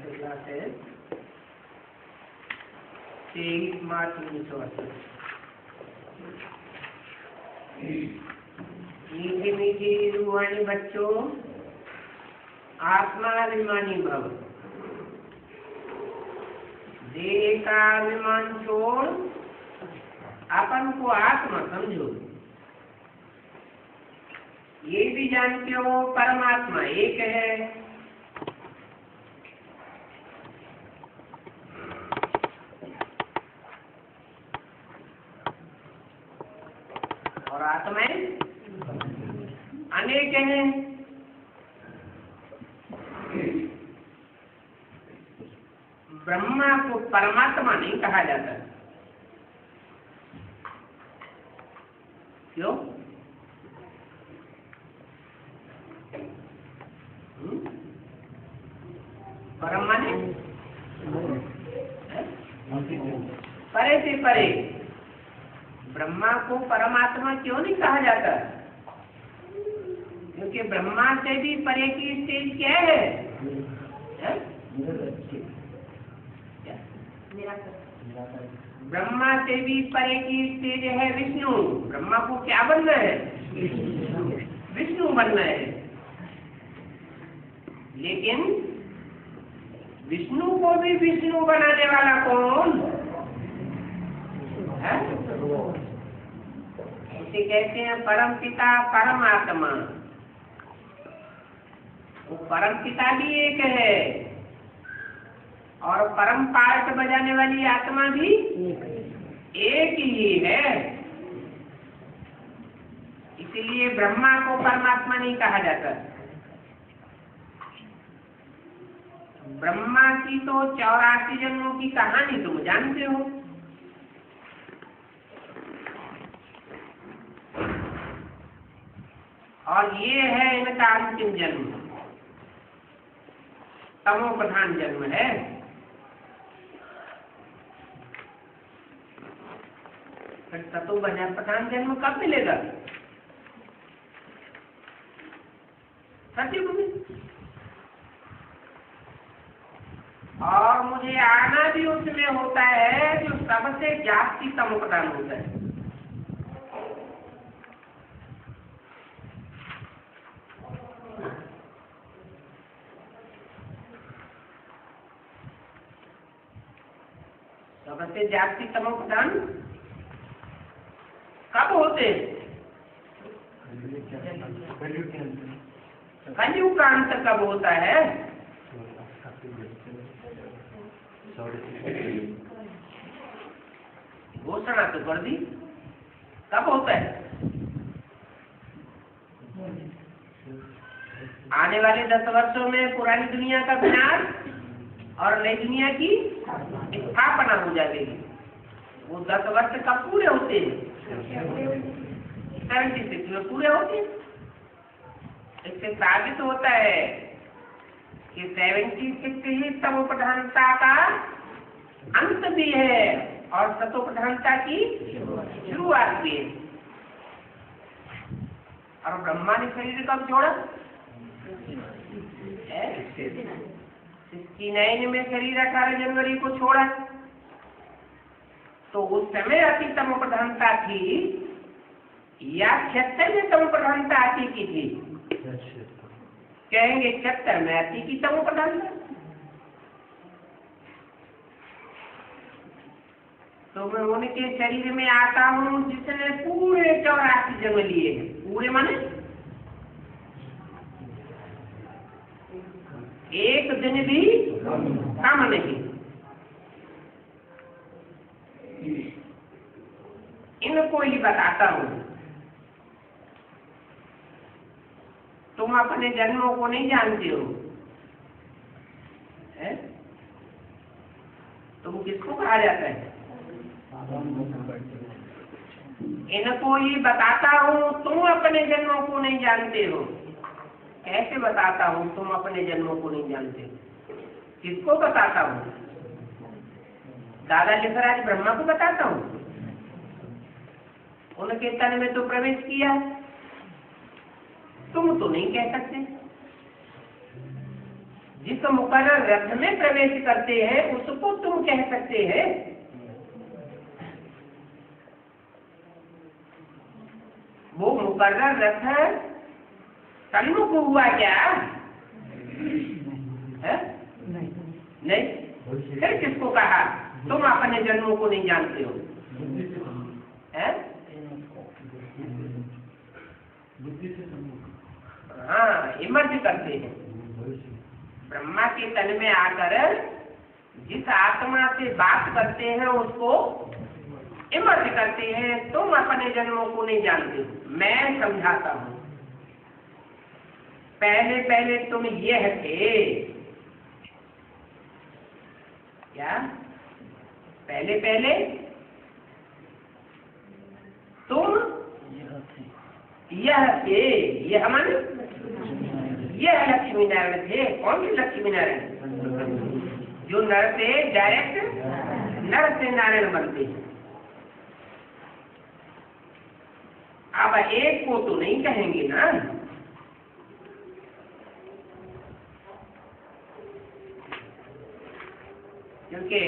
Class है 23 मार्च 1980। मीठी मीठी रूहानी बच्चों, आत्माभिमानी भव, देह का अभिमान छोड़ अपन को आत्मा समझो। ये भी जानते हो परमात्मा एक है। और आत्माएं अनेक हैं। ब्रह्मा को परमात्मा नहीं कहा जाता। क्यों? परम माने परे से परे। ब्रह्मा को परमात्मा क्यों नहीं कहा जाता? क्योंकि ब्रह्मा से भी परे की स्टेज क्या है? ब्रह्मा से भी परे की स्टेज है विष्णु। ब्रह्मा को क्या बनना है? विष्णु बनना है। लेकिन विष्णु को भी विष्णु बनाने वाला कौन है? इसे कहते हैं परम पिता परमात्मा। वो परम पिता भी एक है और परम पार्ट बजाने वाली आत्मा भी एक ही है। इसीलिए ब्रह्मा को परमात्मा नहीं कहा जाता। ब्रह्मा की तो 84 जन्मों की कहानी तुम जानते हो। और ये है इनका अंतिम जन्म, तमो प्रधान जन्म है। फिर ततो प्रधान जन्म कब मिलेगा? सत्युग में। और मुझे आना भी उसमें होता है जो सबसे जास्ती तमो प्रधान होता है। सबसे जास्ती तमो प्रधान कब होते? कलयुग का अंत कब होता है? घोषणा तो कर दी, कब होता है? आने वाले 10 वर्षों में पुरानी दुनिया का विनाश और नई दुनिया की स्थापना हो जाएगी। वो 10 वर्ष कब पूरे होते हैं? 76 में पूरे होते हैं। इससे साबित होता है कि 76 ही तमो प्रधानता का अंत भी है और सतो प्रधानता की शुरुआत भी है। और ब्रह्मा ने शरीर कब छोड़ा? 69 में शरीर 18 जनवरी को छोड़ा। तो उस समय अति तमो प्रधानता थी या 76 में तमो प्रधानता अति की थी? कहेंगे 76 में अति की तमो प्रधानता। तो मैं उनके शरीर में आता हूँ जिसने पूरे 84 जन्म लिए। पूरे माने एक दिन भी कम नहीं। इनको ही बताता हूँ। तुम अपने जन्मों को नहीं जानते हो। है? तुम किसको कहा जाता है? इनको ही बताता हूँ तुम अपने जन्मों को नहीं जानते हो। कैसे बताता हूँ तुम अपने जन्मों को नहीं जानते हो? किसको बताता हूँ? दादा लिखराज ब्रह्मा को बताता हूँ। उनके तन में तो प्रवेश किया, तुम तो नहीं कह सकते। जिस मुकर्रर रथ में प्रवेश करते हैं उसको तुम कह सकते हैं। वो मुकर्रर रथ सन्मुख हुआ क्या है? नहीं। फिर किसको कहा तुम अपने जन्मों को नहीं जानते हो? है? हाँ, इमर्ज करते हैं। ब्रह्मा के तन में आकर जिस आत्मा से बात करते हैं उसको इमर्ज करते हैं। तुम अपने जन्मों को नहीं जानते हो। मैं समझाता हूं। पहले पहले तुम यह थे क्या? पहले पहले तुम यह थे। यह मन यह लक्ष्मी नारायण थे। कौन से लक्ष्मी नारायण? जो नर से डायरेक्ट नर से नारायण बनते हैं। अब एक को तो नहीं कहेंगे ना। क्योंकि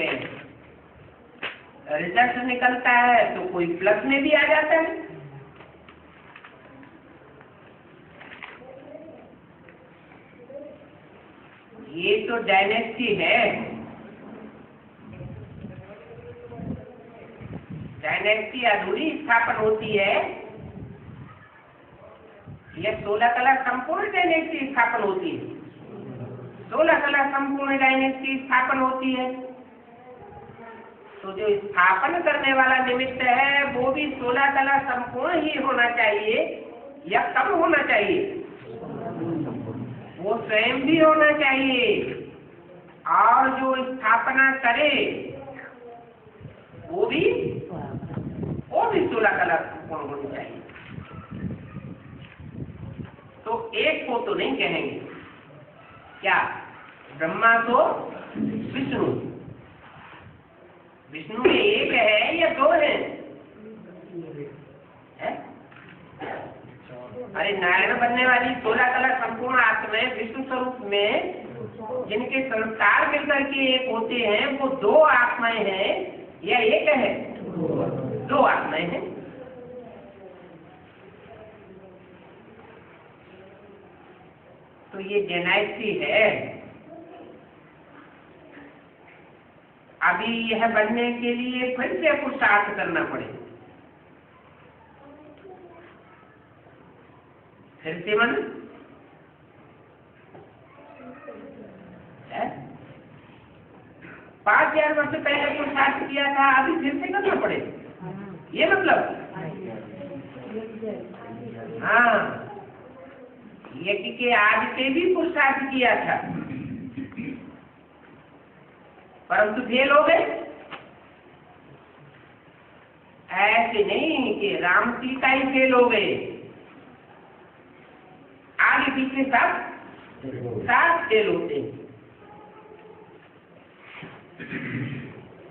रिजल्ट निकलता है तो कोई प्लस में भी आ जाता है। ये तो डायनेस्टी है। डायनेस्टी अधूरी स्थापन होती है। यह 16 कला संपूर्ण डायनेस्टी स्थापन होती है। 16 कला संपूर्ण डायनेस्टी स्थापन होती है। तो जो स्थापन करने वाला निमित्त है वो भी 16 कला संपूर्ण ही होना चाहिए या कम होना चाहिए? वो स्वयं भी होना चाहिए और जो स्थापना करे वो भी 16 कला संपूर्ण होनी चाहिए। तो एक को तो नहीं कहेंगे। क्या? ब्रह्मा तो विष्णु। विष्णु में एक है या दो है? अरे नारायण बनने वाली 16 कला संपूर्ण आत्माएं विष्णु स्वरूप में जिनके संस्कार मिलकर के एक होते हैं वो 2 आत्माएं हैं या एक है? 2 आत्माएं हैं। तो ये डायनेस्टी है। अभी यह बनने के लिए फिर से पुरुषार्थ करना पड़ेगा। फिर से मन 5000 वर्ष पहले पुरुषार्थ किया था, अभी फिर से करना पड़ेगा। ये मतलब हाँ, यज्ञ के आज से भी पुरुषार्थ किया था परंतु फेल हो गए। ऐसे नहीं कि राम सीता ही फेल हो गए, आगे पीछे सब साथ फेल होते हैं।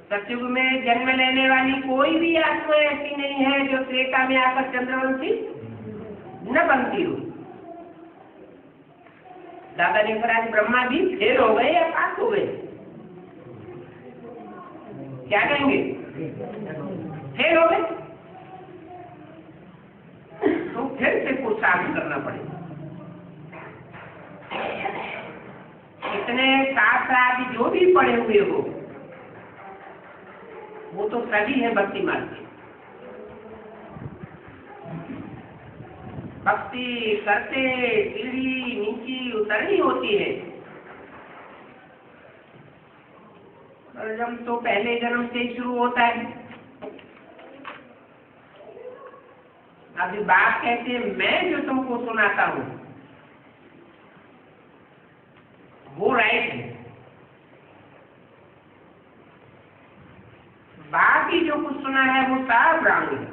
सतयुग में जन्म लेने वाली कोई भी आत्मा ऐसी नहीं है जो त्रेता में आकर चंद्रवंशी न बनती हो। दादा लेखराज ब्रह्मा भी फेल हो गए या पास हो गए? क्या कहेंगे? फेल हो गए। तो फिर से पुरुषार्थ करना पड़ेगा। इतने शास्त्र जो भी पढ़े हुए हो वो तो सभी है भक्ति मार्ग के। भक्ति करते सीढ़ी नीची उतरनी होती है। जन्म तो पहले जन्म से ही शुरू होता है। अभी बात कहते हैं मैं जो तुमको सुनाता हूं वो राइट है, बाकी जो कुछ सुना है वो सब रॉन्ग है।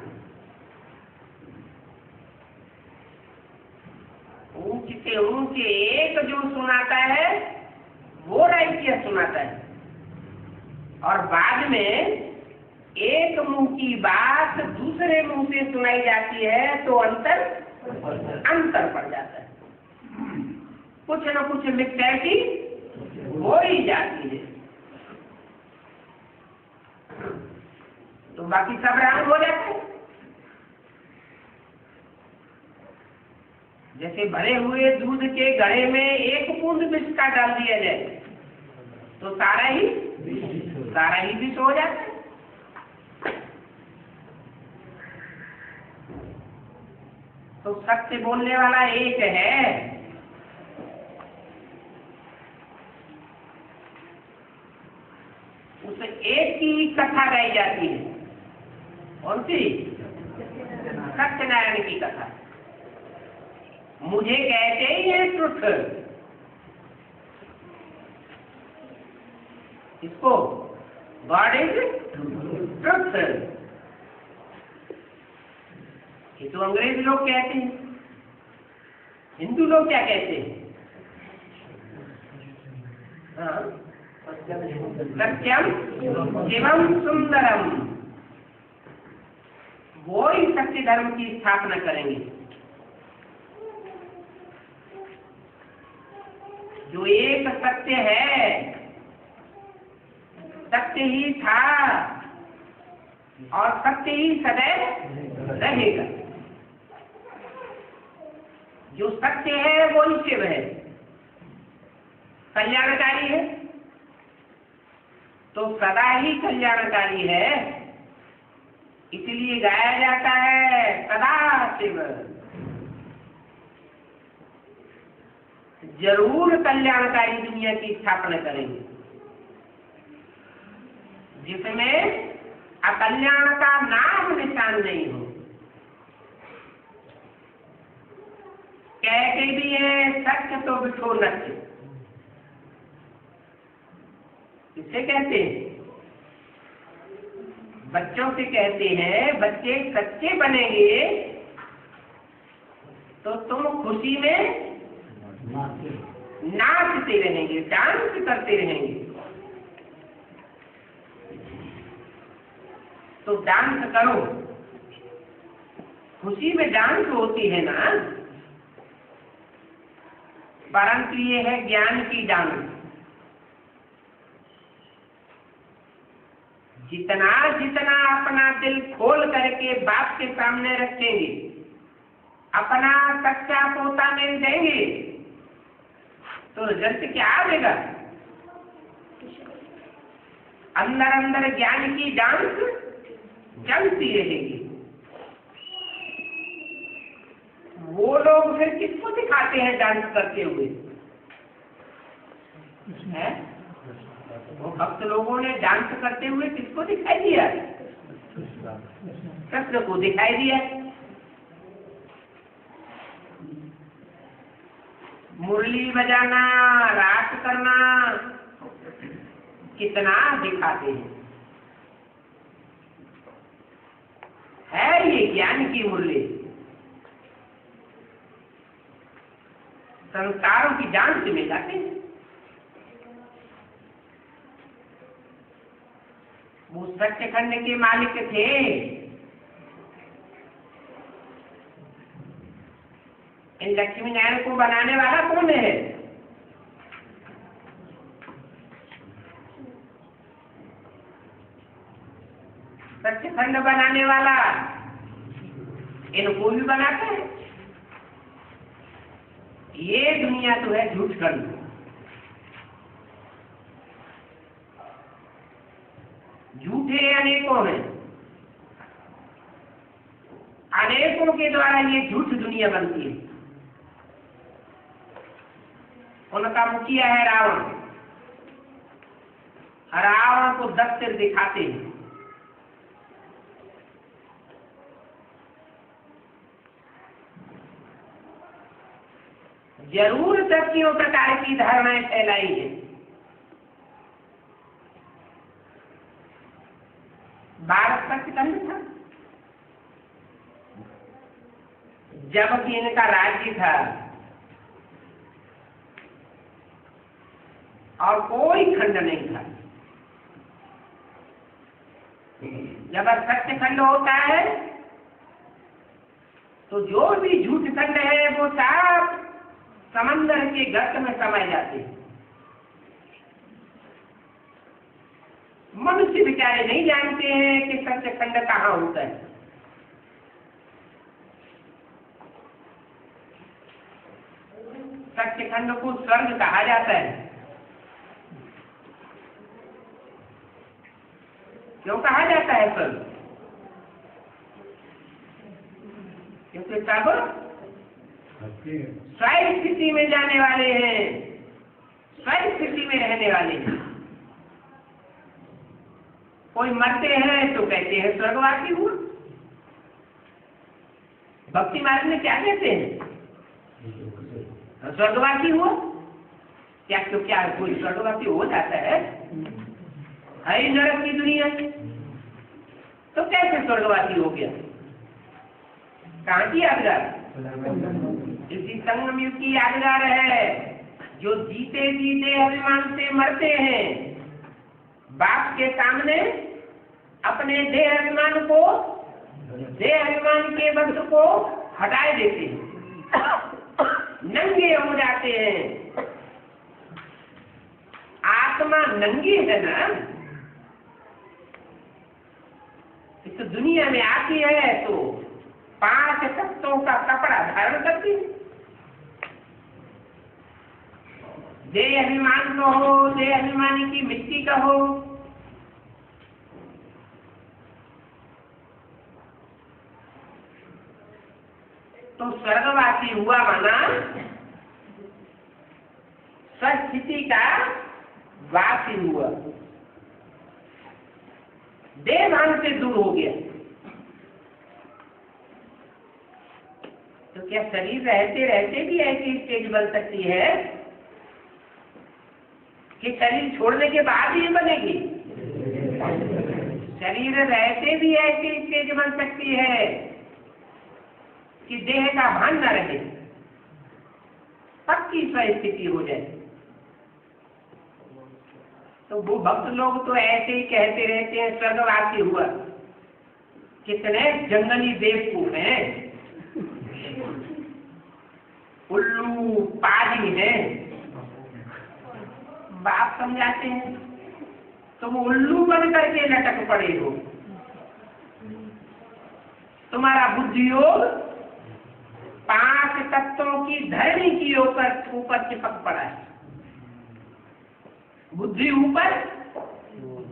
ऊंच से ऊंच एक जो सुनाता है वो राइट या सुनाता है और बाद में एक मुंह की बात दूसरे मुंह से सुनाई जाती है तो अंतर पड़ जाता है। कुछ न कुछ मिक्सैलिटी हो ही जाती है। तो बाकी सब रंग हो जाते हैं। जैसे भरे हुए दूध के घड़े में एक बूंद विष का डाल दिया जाए तो सारा ही विष हो जाता है। तो सत्य बोलने वाला एक है, उस एक की कथा गाई जाती है। कौन सी? सत्यनारायण की कथा। मुझे कहते ही है ट्रुथ, इसको गॉड इज ट्रुथ। ये तो अंग्रेज लोग कहते हैं। हिंदू लोग क्या कहते हैं? सत्यम शिवम सुंदरम। वो ही सत्य धर्म की स्थापना करेंगे। जो एक सत्य है, सत्य ही था और सत्य ही सदैव रहेगा। जो सत्य है वो ही शिव है, कल्याणकारी है, तो सदा ही कल्याणकारी है। इसलिए गाया जाता है सदा शिव। जरूर कल्याणकारी दुनिया की स्थापना करेंगे, जिसमें अकल्याण का नाम निशान नहीं हो। कहते भी है सत्य तो बिठो नत्य। किसे कहते हैं? बच्चों से कहते हैं, बच्चे सच्चे बनेंगे तो तुम खुशी में नाचते रहेंगे, डांस करते रहेंगे। तो डांस करो, खुशी में डांस होती है ना। परंतु ये है ज्ञान की डांस। जितना जितना अपना दिल खोल करके बाप के सामने रखेंगे, अपना सच्चा पोता मिल देंगे, तो रिजल्ट क्या आएगा? अंदर अंदर ज्ञान की डांस चलती रहेगी। वो लोग फिर किसको दिखाते हैं डांस करते हुए? है? वो भक्त लोगों ने डांस करते हुए किसको दिखाई दिया? कृष्ण को दिखाई दिया। मुरली बजाना, रास करना कितना दिखाते हैं। है ये ज्ञान की मुरली। संस्कारों की डांस में जाते हैं। वो सच्चखंड के मालिक थे। इन लक्ष्मी नारायण को बनाने वाला कौन है? सच्चखंड बनाने वाला इनको भी बनाते हैं। ये दुनिया तो है झूठ खंड। झूठे अनेकों हैं, अनेकों के द्वारा ये झूठ दुनिया बनती है। उनका मुखिया है रावण। रावण को 10 सिर दिखाते हैं। जरूर सत्यों प्रकार की धारणाएं फैलाई है। भारत सत्यखंड था, जबकि इनका राज्य था और कोई खंड नहीं था। जब सत्यखंड होता है तो जो भी झूठ खंड है वो सब समंदर के गर्त में समाये जाते हैं। मनुष्य बेचारे नहीं जानते हैं कि सच्चिखंड कहाँ होता है। सच्चिखंड को स्वर्ग कहा जाता है। क्यों कहा जाता है स्वर्ग? क्योंकि सब स्व स्थिति में जाने वाले हैं, स्व स्थिति में रहने वाले हैं। कोई मरते हैं तो कहते हैं स्वर्गवासी हुआ। भक्ति मार्ग में क्या कहते हैं? स्वर्गवासी हुआ। क्या क्यों क्या कोई स्वर्गवासी हो जाता है? ही नरक की दुनिया, तो कैसे स्वर्गवासी हो गया? कहाँ की यादगार? इसी संगम युग की यादगार है। जो जीते जीते अभिमान से मरते हैं, बाप के सामने अपने देह अभिमान को, देह अभिमान के बंध को हटाए देते हैं, नंगे हो जाते हैं। आत्मा नंगी है ना, इस दुनिया में आती है तो 5 तत्वों का कपड़ा धारण करती है। देह अभिमान का हो, देह अभिमानी की मिट्टी का हो, तो स्वर्गवासी हुआ माना स्वस्थिति का वासी हुआ, देह भान से दूर हो गया। तो क्या शरीर रहते रहते भी ऐसी स्टेज बन सकती है कि शरीर छोड़ने के बाद ही बनेगी? शरीर रहते भी ऐसी स्टेज बन सकती है कि देह का भान न रहे, पक्की स्थिति हो जाए। तो वो भक्त लोग तो ऐसे ही कहते रहते हैं स्वर्गवासी हुआ। कितने जंगली बेवकूफ हैं, उल्लू पाजी हैं। बाप समझाते हैं तुम उल्लू बन करके लटक पड़े हो। तुम्हारा बुद्धि योग 5 तत्वों की धरणी की ऊपर चिपक पड़ा है। बुद्धि ऊपर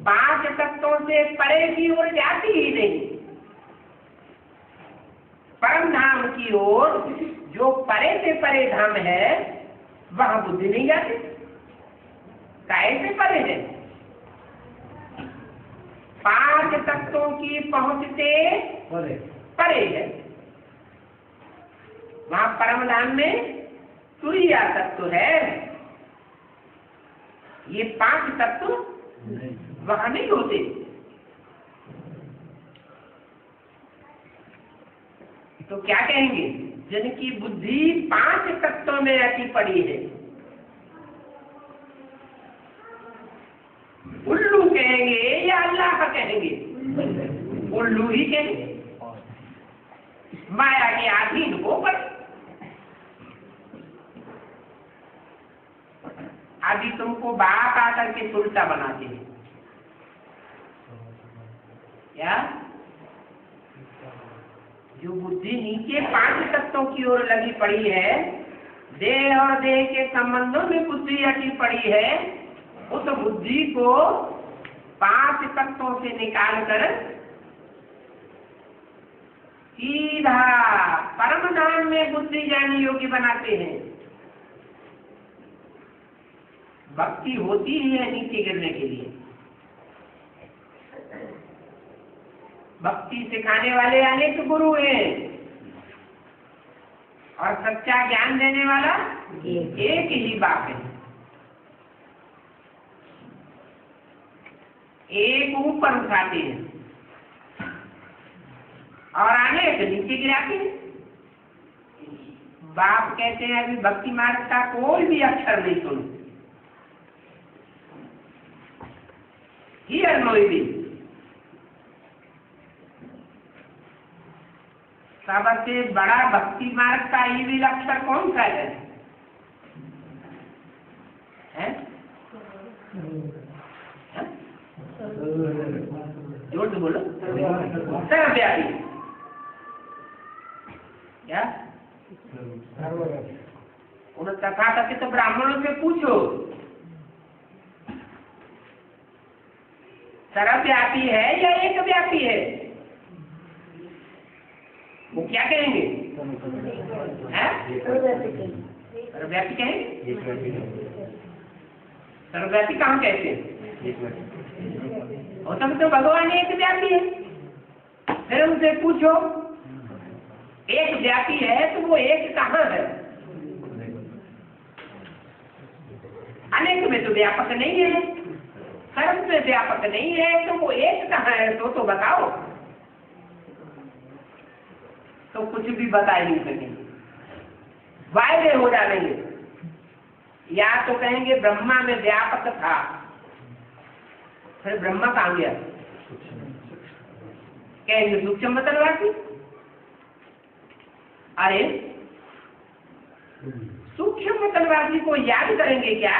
5 तत्वों से परे की ओर जाती ही नहीं। परम धाम की ओर, जो परे से परे धाम है, वहां बुद्धि नहीं जाती। काहे से परे है? 5 तत्वों की पहुंच से परे है। वहां परम धाम में तुरीय तत्व है। ये 5 तत्व वहां नहीं होते। तो क्या कहेंगे? जिनकी बुद्धि 5 तत्वों में अटी पड़ी है, उल्लू कहेंगे या अल्लाह कहेंगे? उल्लू ही कहेंगे। माया के अधीन हो पड़े। अभी तुमको बाप आकर के उल्टा बनाते हैं क्या? जो बुद्धि नीचे 5 तत्वों की ओर लगी पड़ी है, देह और देह के संबंधों में बुद्धि अटी पड़ी है, उस बुद्धि को 5 तत्वों से निकाल कर सीधा परम धाम में बुद्धि जाने योग्य बनाते हैं। भक्ति होती ही है नीचे गिरने के लिए। भक्ति सिखाने वाले अनेक गुरु हैं और सच्चा ज्ञान देने वाला एक ही बाप है। एक ऊपर उठाते हैं और अनेक नीचे गिराते हैं। बाप कहते हैं अभी भक्ति मार्ग का कोई भी अक्षर नहीं सुनो। Hear no evil। सबसे बड़ा भक्ति मार्ग का ईविल अक्षर कौन सा है? जोर से बोलो। सर्वव्यापी। क्या? उन तथाकथित ब्राह्मणों से पूछो, सर्वव्यापी है या एक व्यापी है? वो क्या कहेंगे? सर्वव्यापी कहेंगे। सर्वव्यापी कहाँ कहते हैं? और तब तो भगवान एक व्यापी है। फिर उनसे पूछो, एक व्यापी है तो वो एक कहाँ है? अनेक में तो व्यापक नहीं है, सर्व में व्यापक नहीं है, तो वो एक कहाँ है? तो बताओ। तो कुछ भी बता ही नहीं सकेंगे, वायदे हो जाएंगे। या तो कहेंगे ब्रह्मा में व्यापक था, फिर ब्रह्मा कहाँ गया? कहेंगे सूक्ष्म मतलवासी। अरे सूक्ष्म मतलवासी को याद करेंगे क्या?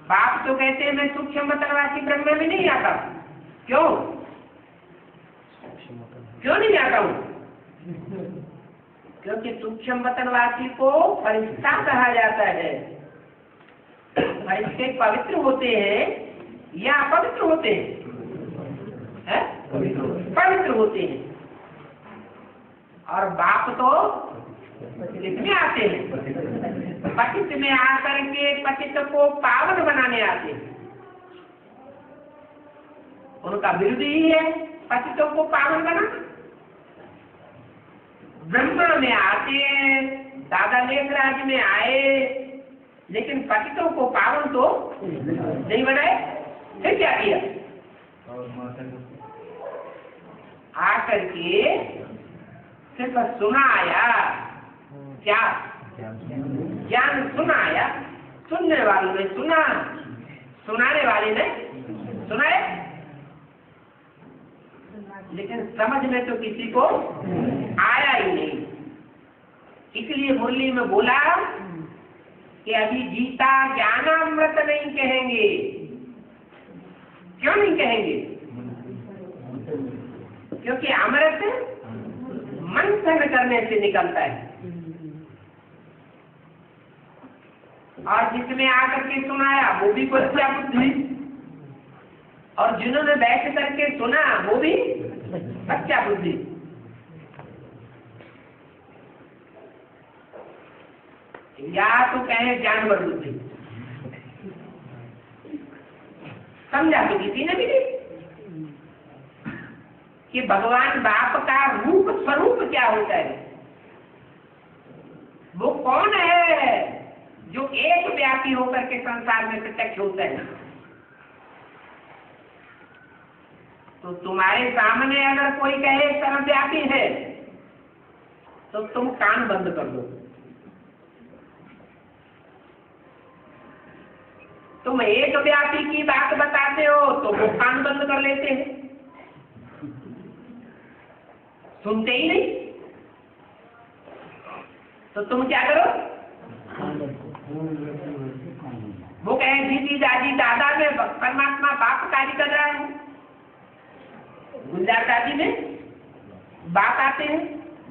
बाप तो कहते हैं मैं सूक्ष्म मतलवासी ब्रह्मा में नहीं आता। क्यों नहीं आता हूं? क्योंकि सूक्ष्म मतलवासी को फरिश्ता कहा जाता है। फरिश्ते पवित्र होते हैं या अपवित्र होते हैं? पवित्र होते हैं। और बाप तो किसमें आते हैं? पतित में आकर के पतित को पावन बनाने आते हैं। उनका विरुद्ध ही है पतितों को पावन बनाना। ब्रह्मा में आते, दादा लेखराज में आए, लेकिन पतितों को पावन तो नहीं बनाए। फिर क्या किया? आकर के सिर्फ सुनाया। क्या? ज्ञान सुनाया। सुनने वालों ने सुना, सुनाने वाले ने सुनाए, लेकिन समझ में तो किसी को आया ही नहीं। इसलिए मुरली में बोला कि अभी गीता ज्ञानामृत नहीं कहेंगे। क्यों नहीं कहेंगे? क्योंकि अमृत मंथन करने से निकलता है। और जिसमें आकर के सुनाया वो भी बच्चा बुद्धि, और जिन्होंने बैठ करके सुना वो भी बच्चा बुद्धि। या तो कहे जानवर बुद्धि। समझा तो किसी ने भी नहीं कि भगवान बाप का रूप स्वरूप क्या होता है। वो कौन है जो एक व्यापी होकर के संसार में प्रत्यक्ष होता है। तो तुम्हारे सामने अगर कोई कहे सर्वव्यापी है तो तुम कान बंद कर दो। तुम एक व्यापी की बात बताते हो तो वो कान बंद कर लेते हैं, सुनते ही नहीं। तो तुम क्या करो? वो कहे दीदी दादी दादा में परमात्मा बाप कार्य कर रहा है। गुलजार दादी में बाप आते हैं,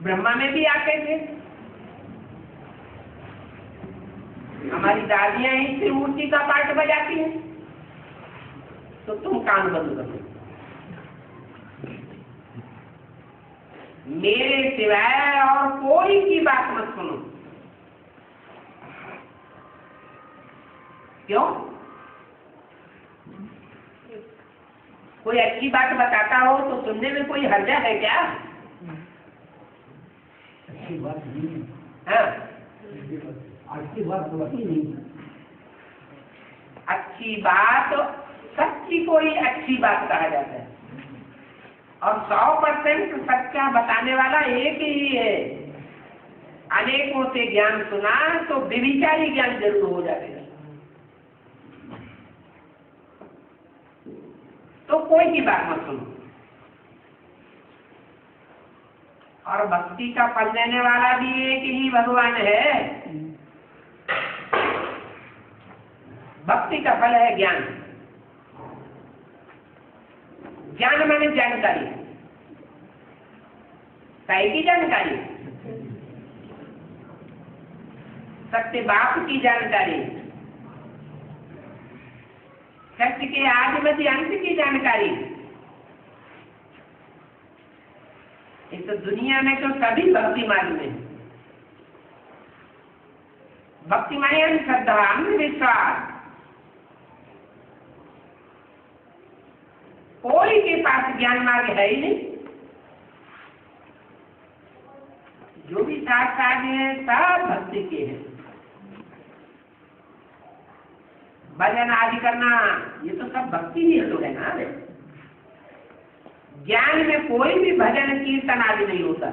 ब्रह्मा में भी आते थे। हमारी दादियां ही त्रिमूर्ति का पाठ बजाती हैं। तो तुम कान बंद कर दो। मेरे सिवाय और कोई की बात मत सुनो। क्यों? कोई अच्छी बात बताता हो तो सुनने में कोई हर्जा है क्या? अच्छी बात नहीं। हाँ? अच्छी बात होती नहीं। अच्छी बात सच्ची कोई अच्छी बात कहा जाता है, और 100% सच्चा बताने वाला एक ही है। अनेकों से ज्ञान सुना तो विविचारी ज्ञान जरूर हो जाएगा। तो कोई की बात मत सुनो। और भक्ति का फल देने वाला भी एक ही भगवान है। भक्ति का फल है ज्ञान। ज्ञान माने जानकारी, काय की जानकारी, सत्य बाप की जानकारी, सत्य के आदि मध्य अंत की जानकारी। इस तो दुनिया में तो सभी भक्ति मार्ग में, भक्ति माने अंधश्रद्धा, अंधविश्वास, कोई के पास ज्ञान मार्ग है ही नहीं। जो भी शास्त्र हैं सब भक्ति के हैं। भजन आदि करना ये तो सब भक्ति ही तो है ना। ज्ञान में कोई भी भजन कीर्तन आदि नहीं होता।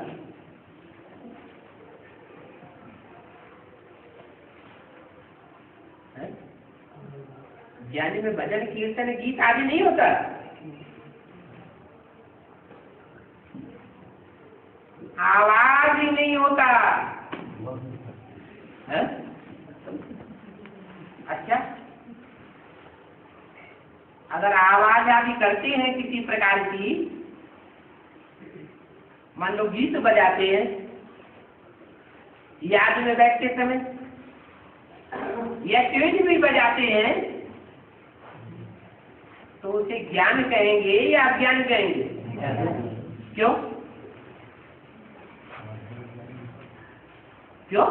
ज्ञान में भजन कीर्तन गीत आदि नहीं होता। आवाज ही नहीं होता है? अच्छा, अगर आवाज आदि करते हैं किसी प्रकार की, मान लो गीत बजाते हैं याद में बैठते समय, या ट्यून भी बजाते हैं, तो उसे ज्ञान कहेंगे या अज्ञान कहेंगे? क्यों? क्यों?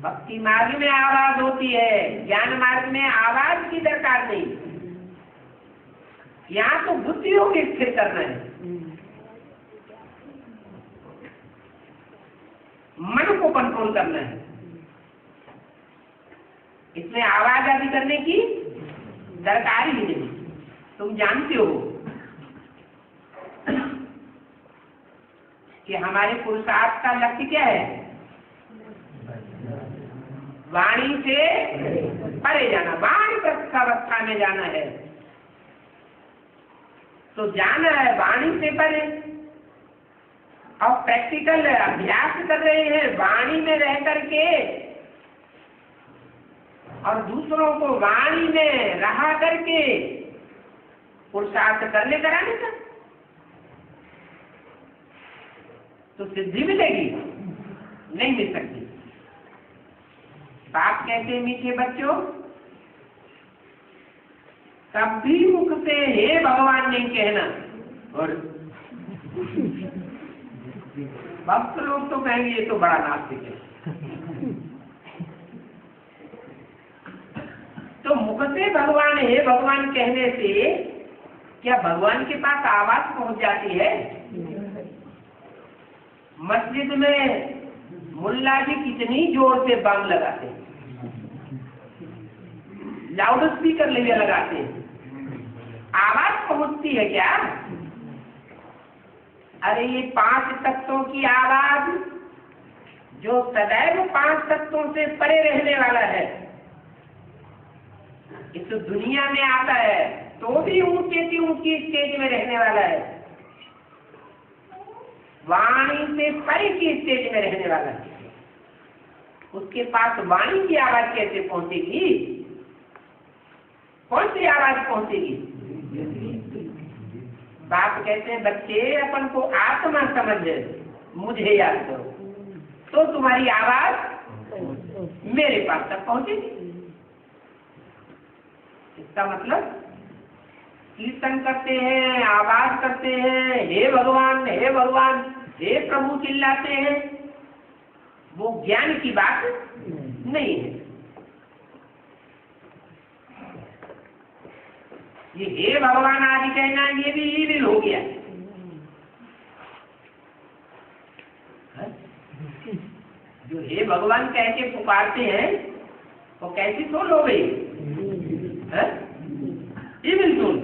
भक्ति मार्ग में आवाज होती है, ज्ञान मार्ग में आवाज की दरकार नहीं। यहाँ तो बुद्धियों को स्थिर करना है, मन को कंट्रोल करना है। इसमें आवाज आदि करने की दरकार ही नहीं। तुम जानते हो कि हमारे पुरुषार्थ का लक्ष्य क्या है? वाणी से परे जाना, वाणी अवस्था में जाना है। तो जाना है वाणी से परे, और प्रैक्टिकल अभ्यास कर रहे हैं वाणी में रह करके, और दूसरों को वाणी में रहा करके पुरुषार्थ करने कराने का, तो सिद्धि मिलेगी? नहीं मिल सकती। बाप कहते मीठे बच्चों, कभी मुख से हे भगवान नहीं कहना। और भक्त लोग तो कहेंगे ये तो बड़ा नास्तिक है। तो मुख से भगवान हे भगवान कहने से क्या भगवान के पास आवाज पहुंच जाती है? मस्जिद में मुल्ला जी कितनी जोर से बम लगाते हैं, लाउड स्पीकर लेके लगाते हैं, आवाज पहुंचती है क्या? अरे ये 5 तत्वों की आवाज, जो सदैव 5 तत्वों से परे रहने वाला है, इस दुनिया में आता है तो भी ऊंचे से ऊंची स्टेज में रहने वाला है, वाणी से परे की स्टेज में रहने वाला है। उसके पास वाणी की आवाज कैसे पहुंचेगी? कौन सी आवाज पहुंचेगी? बाप कहते हैं बच्चे अपन को आत्मा समझ, मुझे याद करो, तो तुम्हारी आवाज मेरे पास तक पहुंचेगी। इसका मतलब कीर्तन करते हैं, आवाज करते हैं, हे भगवान हे भगवान हे प्रभु चिल्लाते हैं, वो ज्ञान की बात नहीं है। ये हे भगवान आदि कहना ये भी ईविल हो गया। जो हे भगवान कह के पुकारते हैं वो कैसी सोल हो गई? Evil soul.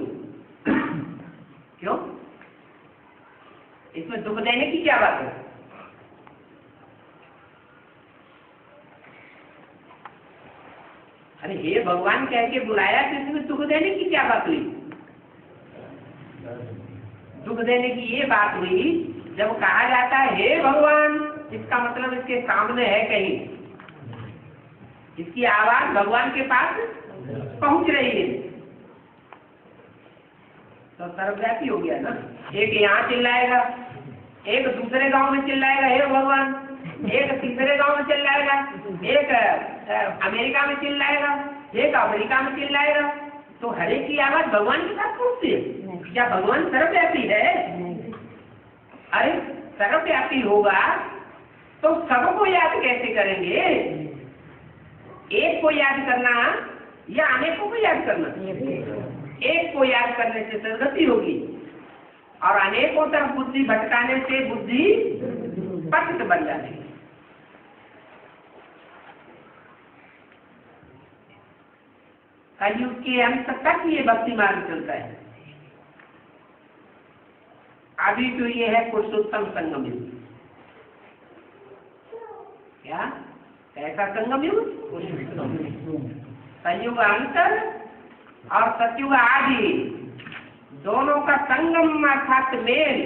क्यों? इसमें दुख देने की क्या बात है? अरे हे भगवान कह के बुलाया तो इसमें दुख देने की क्या बात हुई? दुख देने की ये बात हुई जब कहा जाता है हे भगवान, इसका मतलब इसके सामने है कहीं, इसकी आवाज भगवान के पास पहुंच रही है। तो सर्वव्यापी हो गया ना। एक यहाँ चिल्लाएगा, एक दूसरे गांव में चिल्लाएगा हे भगवान, एक तीसरे गांव में चिल्लाएगा, एक अमेरिका में चिल्लाएगा, एक अफ्रीका में चिल्लाएगा। तो हर एक की आवाज भगवान के साथ पहुंचती है। क्या भगवान सर्वव्यापी है? अरे सर्वव्यापी होगा तो सबको याद कैसे करेंगे? एक को याद करना या अनेकों को याद करना? एक को याद करने से सदगति होगी और अनेकों तरफ बुद्धि भटकाने से बुद्धि पतित बन जाती है। कलयुग के अंत तक ये भक्ति मार्ग चलता है। अभी तो ये है पुरुषोत्तम संगम युग। क्या ऐसा संगम युग? कलयुग अंतर और सतयुग आदि दोनों का संगम अर्थात मेल।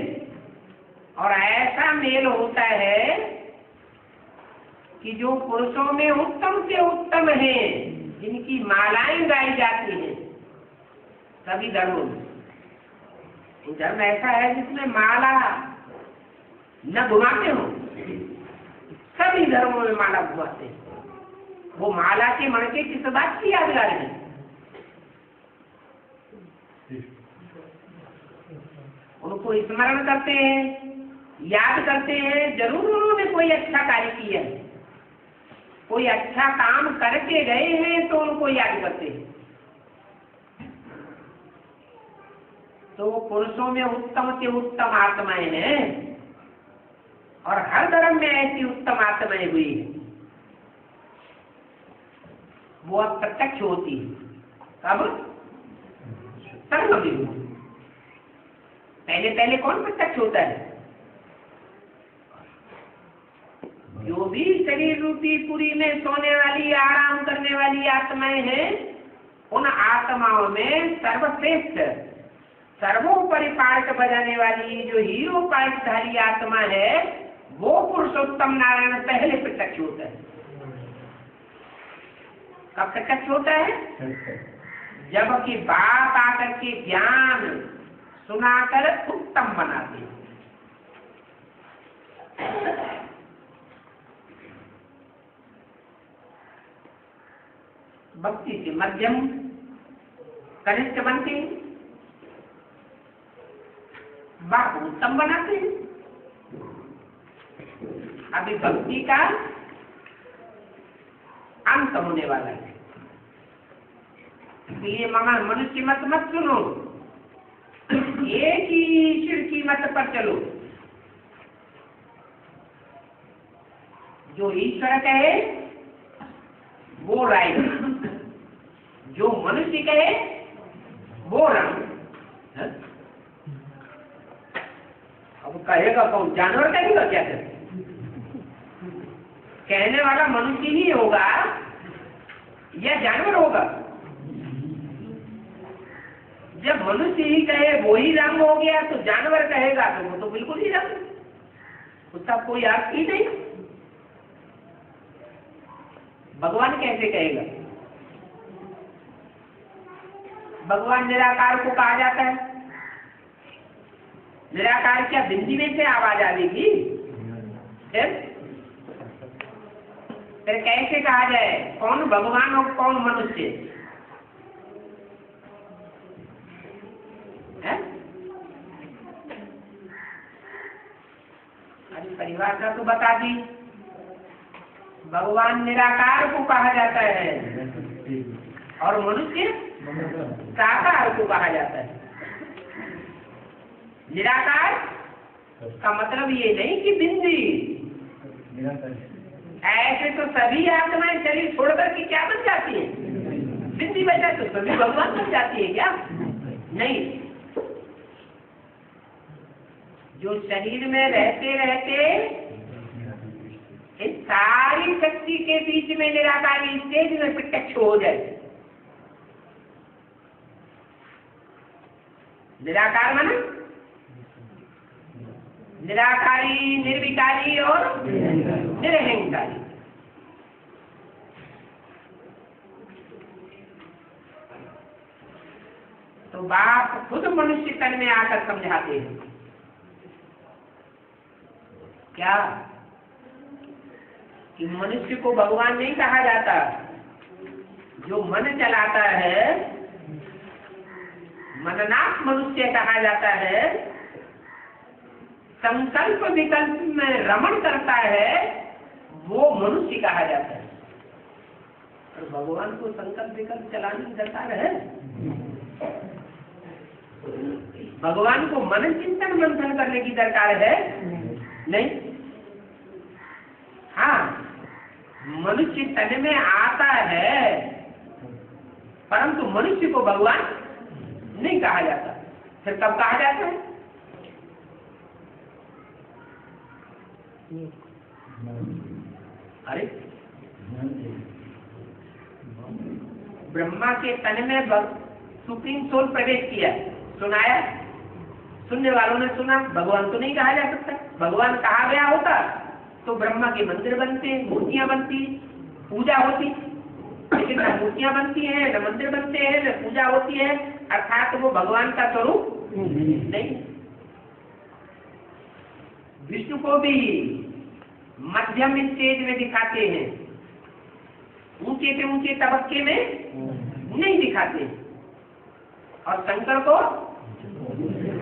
और ऐसा मेल होता है कि जो पुरुषों में उत्तम से उत्तम है, जिनकी मालाएं गाई जाती हैं सभी धर्मों में। धर्म ऐसा है जिसमें माला न घुमाते हो, सभी धर्मों में माला घुमाते हैं। वो माला के मणके किस बात की यादगार है? उनको स्मरण करते हैं, याद करते हैं, जरूर उन्होंने कोई अच्छा कार्य किया है, कोई अच्छा काम करके गए हैं तो उनको याद करते हैं। तो पुरुषों में उत्तम से उत्तम आत्माएं हैं और हर धर्म में ऐसी उत्तम आत्माएं हुई है। वो अब प्रत्यक्ष होती है। कब? संगम युग। पहले पहले कौन प्रत्यक्ष होता है? जो भी शरीर रूपी पुरी में सोने वाली आराम करने वाली आत्माएं हैं, उन आत्माओं में सर्वश्रेष्ठ सर्वोपरि पार्ट बजाने वाली जो हीरो पार्टधारी आत्मा है, वो पुरुषोत्तम नारायण पहले प्रत्यक्ष होता है। कब प्रत्यक्ष होता है? जबकि बात आकर के ज्ञान सुनाकर उत्तम बनाते हैं। भक्ति से मध्यम कनिष्ठ बनते हैं, बात उत्तम बनाते हैं। अभी भक्ति का अंत होने वाला है, इसलिए मामा मनुष्य मत सुनो, एक ही ईश्वर की मत पर चलो। जो ईश्वर कहे वो राय, जो मनुष्य कहे वो रंग। अब कहेगा कौन? जानवर कहेगा क्या? कहने वाला मनुष्य ही होगा या जानवर होगा? जब मनुष्य ही कहे वो ही रंग हो गया तो जानवर कहेगा तो वो तो बिल्कुल ही रंग, उसका कोई अर्थ ही नहीं। भगवान कैसे कहेगा? भगवान निराकार को कहा जाता है। निराकार क्या बिंदी में से आवाज आएगी? फिर कैसे कहा जाए कौन भगवान और कौन मनुष्य है? अरे परिभाषा तो बता दी। भगवान निराकार को कहा जाता है और मनुष्य साकार को कहा जाता है। निराकार का मतलब ये नहीं कि बिंदी। ऐसे तो सभी आत्माएं शरीर छोड़कर के क्या बन जाती है? बिंदी बन जाती, तो सभी भगवान बन जाती है क्या? नहीं। जो शरीर में रहते रहते इस सारी शक्ति के बीच में निराकारी स्टेज में प्रत्यक्ष हो जाए। निराकार माना निराकारी, निर्विकारी और निरहंकारी। तो बाप खुद मनुष्य तन में आकर समझाते हैं क्या कि मनुष्य को भगवान नहीं कहा जाता, जो मन चलाता है मननाथ मनुष्य कहा जाता है, संकल्प विकल्प में रमण करता है, वो मनुष्य कहा जाता है। और भगवान को संकल्प विकल्प चलाने की दरकार है? भगवान को मन चिंतन मंथन करने की दरकार है? नहीं। हाँ, मनुष्य तन में आता है, परंतु मनुष्य को भगवान नहीं कहा जाता। फिर कब कहा जाता है? अरे ब्रह्मा के तन में सुप्रीम सोल प्रवेश किया, सुनाया, सुनने वालों ने सुना, भगवान तो नहीं कहा जा सकता। भगवान कहा गया होता तो ब्रह्मा के मंदिर बनते, मूर्तियां बनती, पूजा होती, लेकिन न मूर्तियां बनती हैं, न मंदिर बनते हैं, न पूजा होती है, अर्थात वो भगवान का स्वरूप नहीं। विष्णु को भी मध्यम स्टेज में दिखाते हैं, ऊंचे से ऊंचे तबक्के में नहीं दिखाते, और शंकर को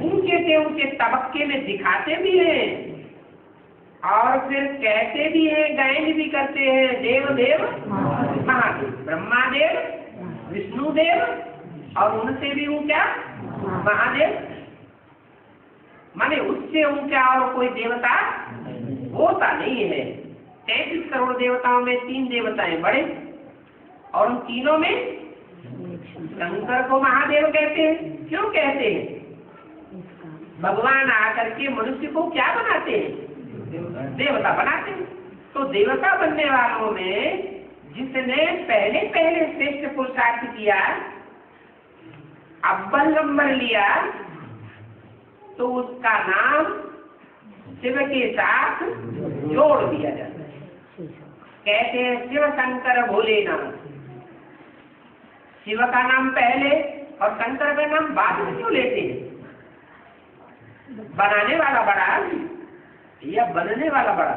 ऊंचे से ऊंचे तबक्के में दिखाते भी हैं और फिर कहते भी हैं, गायन भी करते हैं, देव देव महादेव, ब्रह्मादेव, विष्णुदेव, और उनसे भी ऊंचा महादेव। माने उससे ऊंचा और कोई देवता होता नहीं है। 33 करोड़ देवताओं में 3 देवताएं बड़े, और उन तीनों में शंकर को महादेव कहते हैं। क्यों कहते हैं? भगवान आकर के मनुष्य को क्या बनाते हैं? देवता बनाते हैं। तो देवता बनने वालों में जिसने पहले पहले श्रेष्ठ पुरुषार्थ किया, अव्वल नंबर लिया, तो उसका नाम शिव के साथ जोड़ दिया जाता है। कहते हैं शिव शंकर भोलेनाथ। शिव का नाम पहले और शंकर का नाम बाद में क्यों लेते हैं? बनाने वाला बड़ा या बनने वाला बड़ा?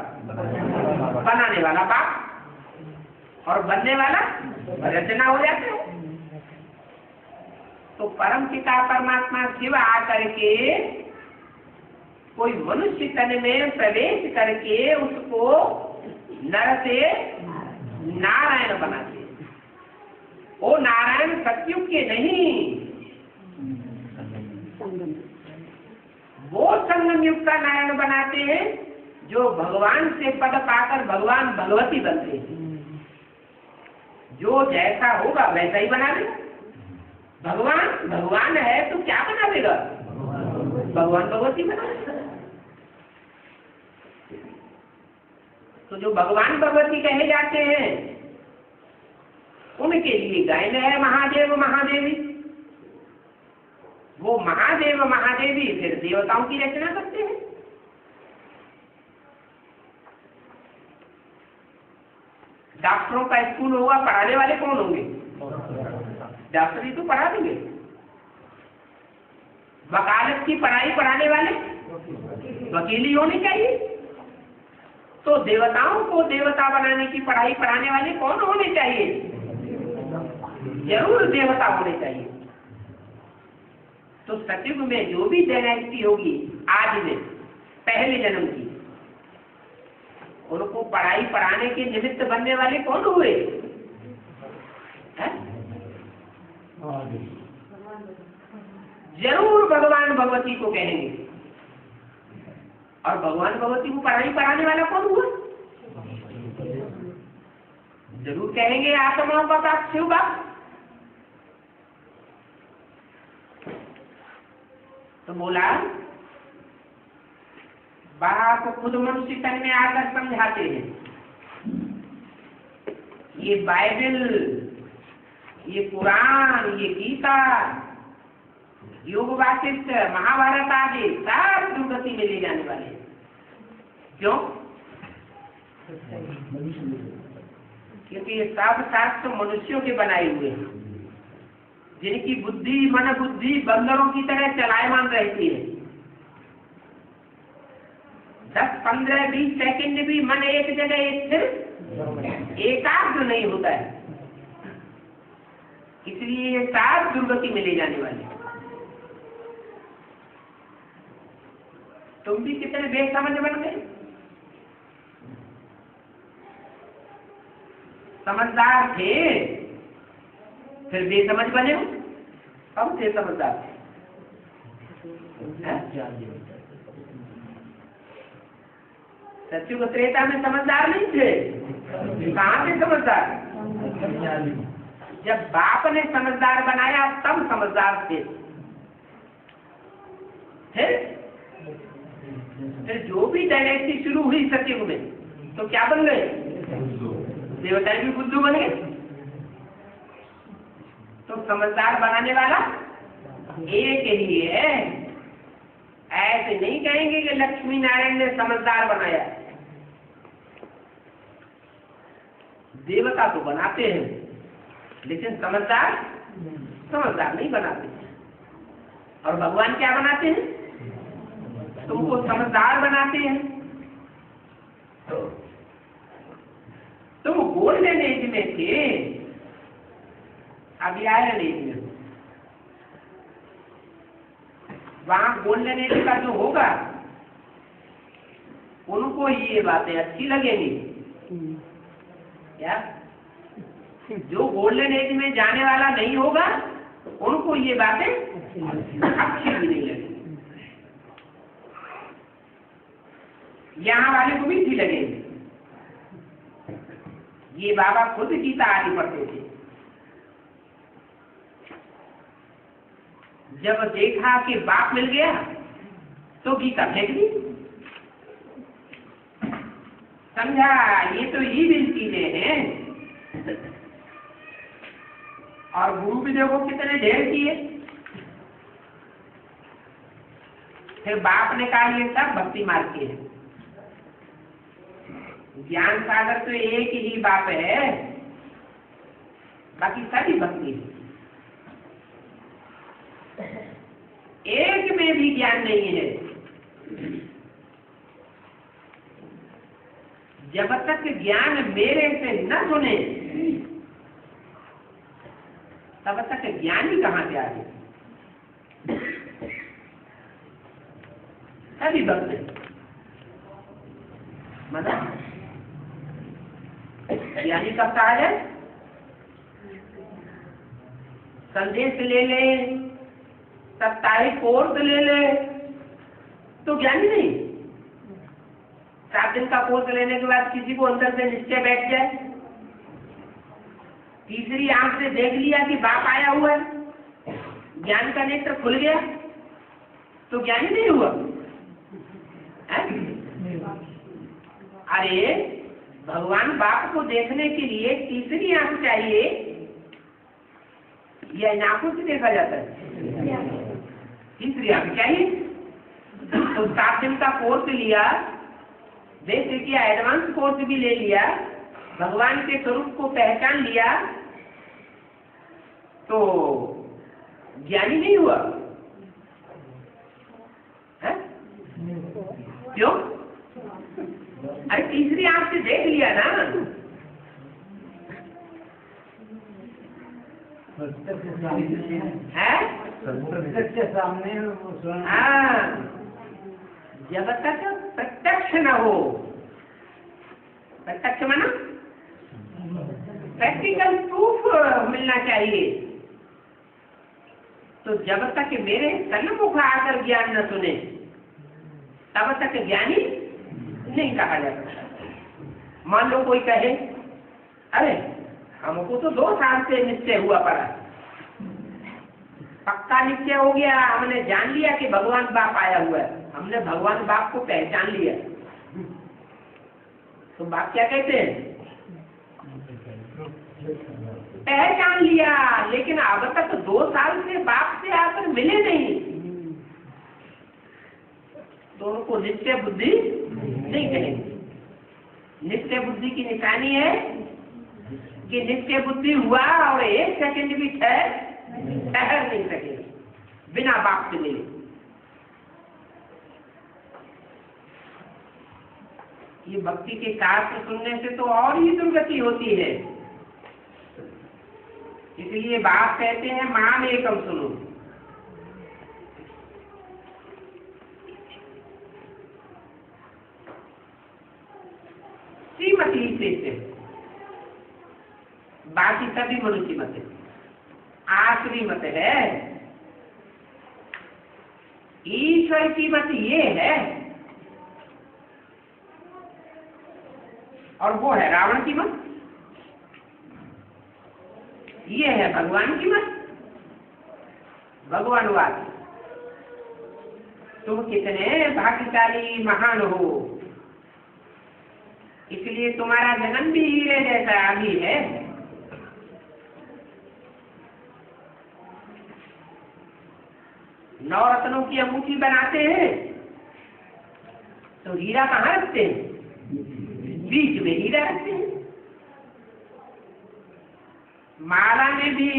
बनाने वाला बाप और बनने वाला रचना हो जाता है। तो परम पिता परमात्मा शिव आकर के कोई मनुष्य तन में प्रवेश करके उसको नर से नारायण बनाते। वो नारायण सतयुग के नहीं, वो संगम युग का नारायण बनाते हैं, जो भगवान से पद पाकर भगवान भगवती बनते हैं। जो जैसा होगा वैसा ही बना लेगा। भगवान भगवान है तो क्या बना देगा? भगवान भगवती बना देगा। तो जो भगवान भगवती कहे जाते हैं उनके लिए गायन है महादेव महादेवी। वो महादेव महादेवी फिर देवताओं की रचना करते हैं। डॉक्टरों का स्कूल होगा, पढ़ाने वाले कौन होंगे? डॉक्टर ही तो पढ़ा देंगे। वकालत की पढ़ाई पढ़ाने वाले वकील ही होने चाहिए। तो देवताओं को देवता बनाने की पढ़ाई पढ़ाने वाले कौन होने चाहिए? जरूर देवता होने चाहिए। तो सतयुग में जो भी डायनेस्टी होगी आज में पहले जन्म की, उनको पढ़ाई पढ़ाने के निमित्त बनने वाले कौन हुए? जरूर भगवान भगवती को कहेंगे। और भगवान भगवती को पढ़ाई पढ़ाने वाला कौन हुआ? जरूर कहेंगे आत्माओं का बाप शिव बाप। तो बोला बाप खुद मनुष्य तन में आकर समझाते हैं। ये बाइबल, ये कुरान, ये गीता, योग वासिष्ठ, महाभारत आदि सब दुर्गति में ले जाने वाले हैं। क्यों? क्योंकि ये सब शास्त्र मनुष्यों के बनाए हुए हैं। जिनकी बुद्धि मन बुद्धि बंदरों की तरह चलायमान रहती है, 10, 15, 20 सेकंड भी मन एक जगह स्थिर एकाग्र नहीं होता है। इसलिए ये 7 दुर्गति में ले जाने वाले। तुम भी कितने बेसमझ बन गए। समझदार थे फिर बेसमझ बने हो। कब थे समझदार? सत्युग त्रेता में समझदार नहीं थे। कहाँ थे समझदार? जब बाप ने समझदार बनाया तब समझदार थे। फिर जो भी डायनेस्टी शुरू हुई सत्युग में तो क्या बन गए? देवता भी बुद्धू बन गए। तो समझदार बनाने वाला एक ही है। ऐसे नहीं कहेंगे कि लक्ष्मी नारायण ने समझदार बनाया। देवता तो बनाते हैं लेकिन समझदार नहीं बनाते। और भगवान क्या बनाते हैं? तुमको समझदार बनाते हैं। तुम गोल्डन एज में थे, अभी आयरन एज में। वहां गोल्डन एज का जो होगा उनको ये बातें अच्छी लगेंगी। क्या? जो गोल्डन एज में जाने वाला नहीं होगा उनको ये बातें अच्छी भी नहीं लगेंगी। यहाँ वाले को भी अच्छी लगेगी। ये बाबा खुद गीता आदि पढ़ते थे। जब देखा कि बाप मिल गया तो गीता फेंक दी। समझा ये तो ईविल चीजें हैं। और गुरु भी देखो कितने ढेर किए। फिर बाप ने कहा ये सब भक्ति मार्ग के है। ज्ञान सागर तो एक ही बाप है, बाकी सभी भक्ति है। एक में भी ज्ञान नहीं है। जब तक ज्ञान मेरे से न सुने तब तक ज्ञान ही कहां से आ गए। सभी भक्त है। मतलब ज्ञानी कब कहा जाए? संदेश ले ले, साप्ताहिक कोर्स ले ले तो ज्ञानी नहीं। 7 दिन का कोर्स लेने के बाद किसी को अंदर से निश्चय बैठ जाए, तीसरी आंख से देख लिया कि बाप आया हुआ है, ज्ञान का नेत्र खुल गया तो ज्ञानी नहीं हुआ। अरे भगवान बाप को देखने के लिए तीसरी आंख चाहिए या इन आंखों से देखा जाता है? तीसरी आंख चाहिए। तो 7 दिन का कोर्स लिया, बेसिक या एडवांस कोर्स भी ले लिया, भगवान के स्वरूप को पहचान लिया तो ज्ञानी नहीं हुआ है? क्यों? अरे तीसरी आंख से देख लिया ना। है? जब तक प्रत्यक्ष न हो, प्रत्यक्ष माना प्रैक्टिकल प्रूफ मिलना चाहिए। तो जब तक मेरे सन्मुख आकर ज्ञान न सुने तब तक ज्ञानी नहीं कहा जा सकता। मान लो कोई कहे अरे हमको तो 2 साल से निश्चय हुआ पड़ा, पक्का निश्चय हो गया, हमने जान लिया कि भगवान बाप आया हुआ है, हमने भगवान बाप को पहचान लिया। तो बाप क्या कहते हैं? पहचान लिया, लेकिन अब तक 2 साल से बाप से आकर मिले नहीं, तो उनको निश्चय बुद्धि नहीं कहेंगे। निश्चय बुद्धि की निशानी है कि निश्चय बुद्धि हुआ और 1 सेकंड भी ठहर ठहर नहीं सकेगा बिना बाप से मिले। ये भक्ति के शास्त्र सुनने से तो और ही दुर्गति होती है। इसलिए बाप कहते हैं माम एकम सुनो। श्रीमती से बाकी सभी मनुष्य मत है, आखिरी मत है। ईश्वर की मत ये है और वो है रावण की मत, ये है भगवान की मत। भगवानवाद तुम कितने भाग्यशाली महान हो, इसलिए तुम्हारा जन्म भी हीरे जैसा आदि है। नवरत्नों की अंगूठी बनाते हैं तो हीरा कहाँ रखते हैं? बीच में हीरा रखते हैं। माला में भी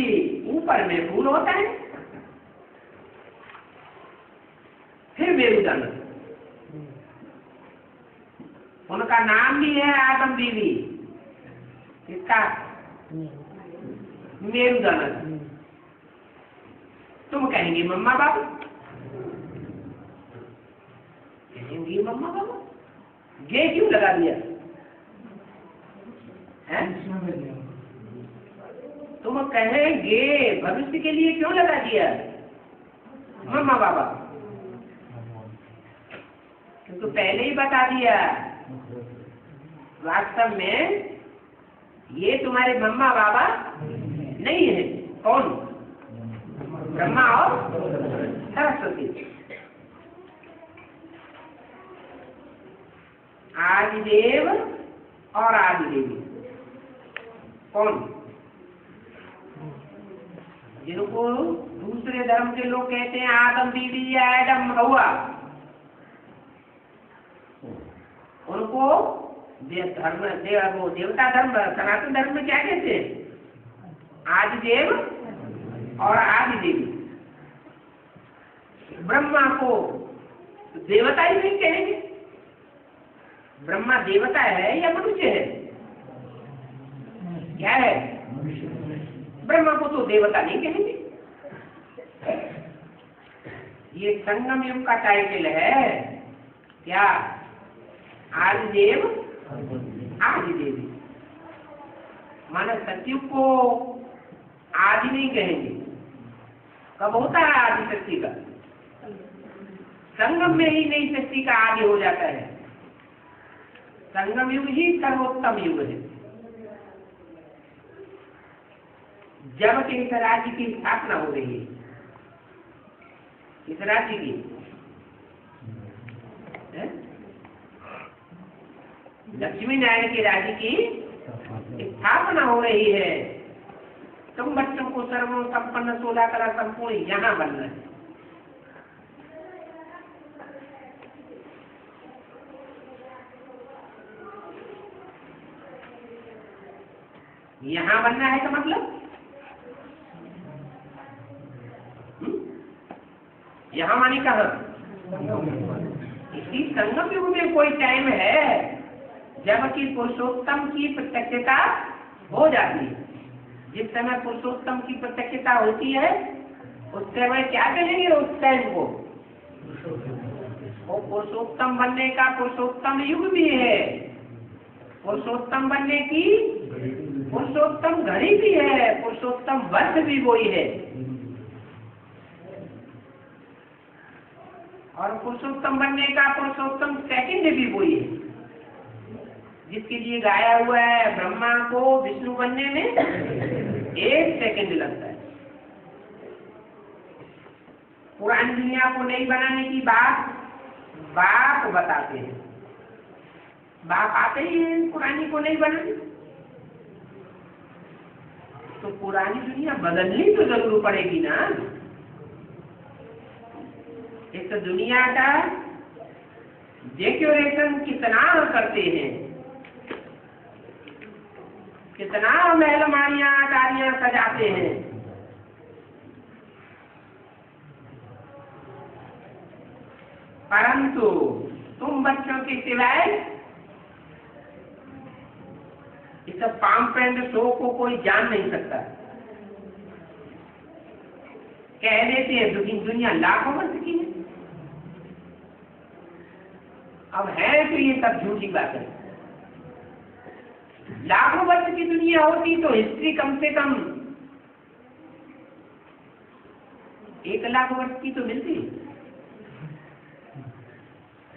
ऊपर में फूल होता है। फिर मेरुदंड, उनका नाम भी है आदम बीवी। इसका मेरुदंड। तुम कहेंगे मम्मा बाबू, कहेंगी मम्मा बाबू, गे क्यों लगा दिया है? तुम कहेंगे भविष्य के लिए क्यों लगा दिया मम्मा बाबा? तो पहले ही बता दिया वास्तव में ये तुम्हारे मम्मा बाबा नहीं है। कौन? ब्रह्मा और सरस्वती। आदिदेव और आदिदेवी। कौन? जिनको दूसरे धर्म के लोग कहते हैं आदम बीवी या एडम हवा, उनको देवता धर्म सनातन धर्म में क्या कहते हैं? आदिदेव और आदिदेवी। ब्रह्मा को देवता ही नहीं कहेंगे। ब्रह्मा देवता है या मनुष्य है? क्या है? ब्रह्मा को तो देवता नहीं कहेंगे। ये संगम युग का टाइटल है क्या? आदिदेव आदिदेवी। माने सतयुग को आदि नहीं कहेंगे। कब होता है आदि शक्ति का? संगम में ही नई शक्ति का आदि हो जाता है। संगम युग ही सर्वोत्तम युग है। जब कि इस राज्य की स्थापना हो रही है, इस राज्य की लक्ष्मी नारायण के राज्य की स्थापना हो रही है। तुम बच्चों को सर्व संपन्न 16 कला संपूर्ण यहाँ बनना है। यहाँ बनना है का मतलब यहाँ मानी कहा? इसी संगम युग में कोई टाइम है जबकि पुरुषोत्तम की प्रत्यक्षता हो जाती है। जिस समय पुरुषोत्तम की प्रत्यक्षता होती है उस समय क्या कहेंगे उस टाइम को? वो पुरुषोत्तम बनने का पुरुषोत्तम युग भी है, पुरुषोत्तम बनने की पुरुषोत्तम घड़ी भी है, पुरुषोत्तम वर्ष भी वही है और पुरुषोत्तम बनने का पुरुषोत्तम सेकंड भी वही है। जिसके लिए गाया हुआ है ब्रह्मा को विष्णु बनने में 1 सेकंड लगता है। पुरानी दुनिया को नहीं बनाने की बात बाप बताते हैं। बाप आते ही हैं पुरानी को नहीं बनाने। तो पुरानी दुनिया बदलनी तो जरूर पड़ेगी ना। इस दुनिया का डेकोरेशन कितना करते हैं, कितना महल माड़ियां गाड़ियां सजाते हैं, परंतु तुम बच्चों के सिवाय इस पंप एंड शो को कोई जान नहीं सकता। कह देते हैं दुनिया लाखों वर्ष की है। अब है तो ये सब झूठी बात है। लाखों वर्ष की दुनिया होती तो हिस्ट्री कम से कम 1 लाख वर्ष की तो मिलती।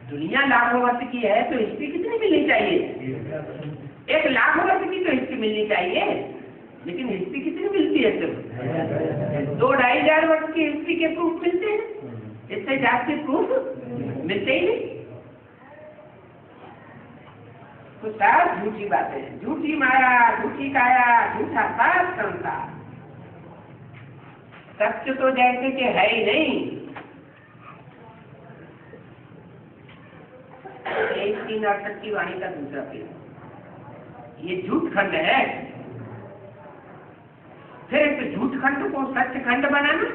दुनिया लाखों वर्ष की है तो हिस्ट्री कितनी मिलनी चाहिए? 1 लाख वर्ष की तो हिस्ट्री मिलनी चाहिए, लेकिन हिस्ट्री कितनी मिलती है? सिर्फ 2-2.5 हजार वर्ष की हिस्ट्री के प्रूफ मिलते हैं, इससे ज्यादा प्रूफ मिलते ही नहीं। तो सब झूठी बातें, झूठी माया, झूठी काया, झूठा सात संसार। सत्य तो जैसे कि है ही नहीं। 368 की वाणी का दूसरा पेज, ये झूठ खंड है। फिर इस झूठ खंड को सत्य खंड बनाना,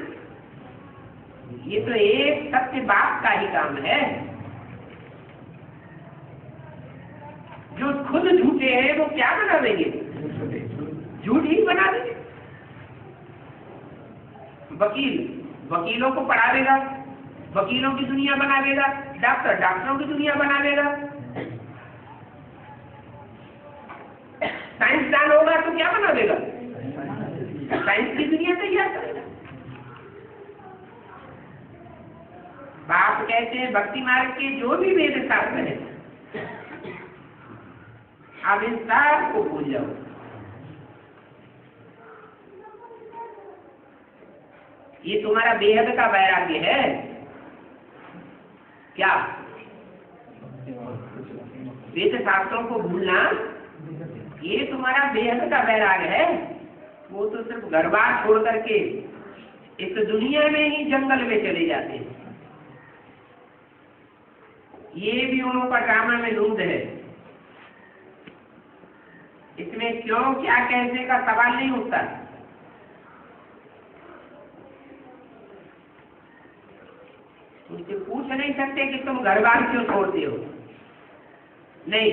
ये तो एक सत्य बात का ही काम है। जो खुद झूठे हैं वो क्या बना देंगे? झूठ ही बना देंगे। वकील वकीलों को पढ़ा देगा, वकीलों की दुनिया बना देगा। डॉक्टर डॉक्टरों की दुनिया बना देगा। साइंसदान होगा तो क्या बना देगा? साइंस की दुनिया तैयार करेगा। बाप कहते हैं भक्ति मार्ग के जो भी वेद शास्त्र है, अब इन सब को भूल जाओ। ये तुम्हारा बेहद का वैराग्य है क्या? वेद शास्त्रों को भूलना ये तुम्हारा बेहद का वैराग्य है। वो तो सिर्फ घर बार छोड़ करके इस दुनिया में ही जंगल में चले जाते हैं। ये भी उन्हों का ड्रामा में लूंद है। इसमें क्यों क्या कैसे का सवाल नहीं उठता। उनसे पूछ नहीं सकते कि तुम घर बार क्यों छोड़ते हो। नहीं,